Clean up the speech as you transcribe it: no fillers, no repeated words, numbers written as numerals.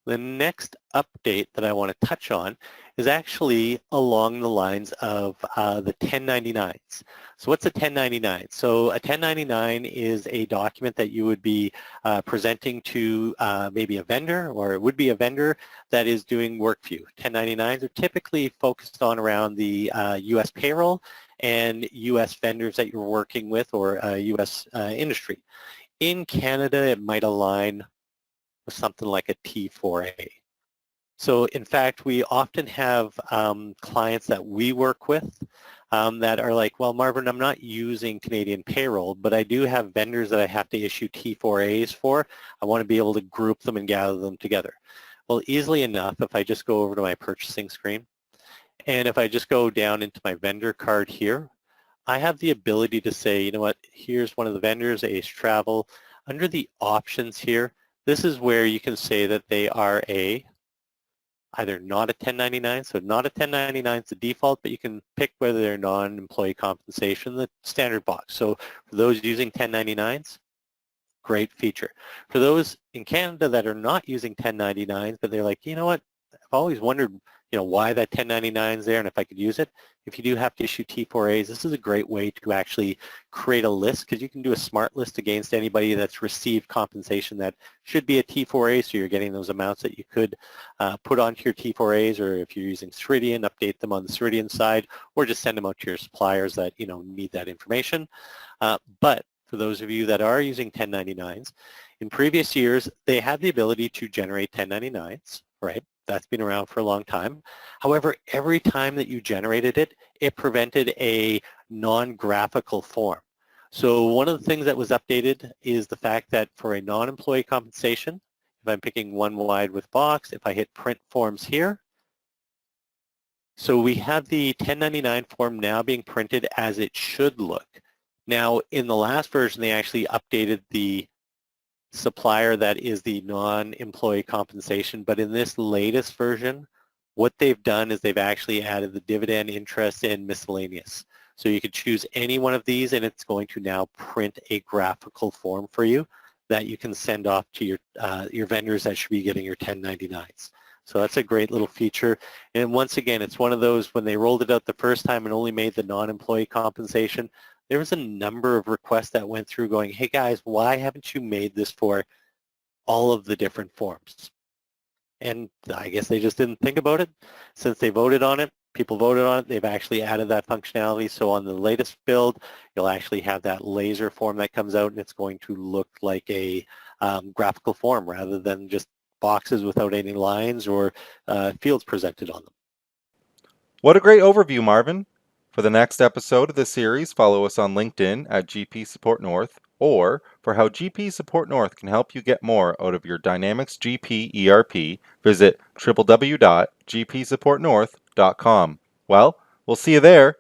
The next update that I want to touch on is actually along the lines of the 1099s. So what's a 1099? So a 1099 is a document that you would be presenting to maybe a vendor, or it would be a vendor that is doing work for you. 1099s are typically focused on around the U.S. payroll and U.S. vendors that you're working with, or U.S. industry. In Canada, it might align with something like a T4A. So in fact, we often have clients that we work with that are like, well, Marvin, I'm not using Canadian payroll, but I do have vendors that I have to issue T4As for. I want to be able to group them and gather them together. Well, easily enough, if I just go over to my purchasing screen, and if I just go down into my vendor card here, I have the ability to say, you know what, here's one of the vendors, Ace Travel. Under the options here, this is where you can say that they are either not a 1099, so not a 1099 is the default, but you can pick whether they're non-employee compensation, the standard box. So for those using 1099s, great feature. For those in Canada that are not using 1099s, but they're like, you know what, I've always wondered, why that 1099 is there and if I could use it. If you do have to issue T4As, this is a great way to actually create a list, because you can do a smart list against anybody that's received compensation that should be a T4A, so you're getting those amounts that you could put onto your T4As, or if you're using Ceridian, update them on the Ceridian side, or just send them out to your suppliers that need that information. But for those of you that are using 1099s, in previous years, they had the ability to generate 1099s, right? That's been around for a long time. However, every time that you generated it, it prevented a non-graphical form. So one of the things that was updated is the fact that for a non-employee compensation, if I'm picking one wide with box, if I hit print forms here, so we have the 1099 form now being printed as it should look. Now, in the last version, they actually updated the supplier that is the non-employee compensation, but in this latest version, what they've done is they've actually added the dividend, interest, and miscellaneous. So you could choose any one of these, and it's going to now print a graphical form for you that you can send off to your vendors that should be getting your 1099s. So that's a great little feature. And once again, it's one of those, when they rolled it out the first time and only made the non-employee compensation, there was a number of requests that went through going, hey guys, why haven't you made this for all of the different forms? And I guess they just didn't think about it. Since they voted on it, people voted on it, they've actually added that functionality. So on the latest build, you'll actually have that laser form that comes out, and it's going to look like a graphical form rather than just boxes without any lines or fields presented on them. What a great overview, Marvin. For the next episode of the series, follow us on LinkedIn at GP Support North, or for how GP Support North can help you get more out of your Dynamics GP ERP, visit www.gpsupportnorth.com. Well, we'll see you there.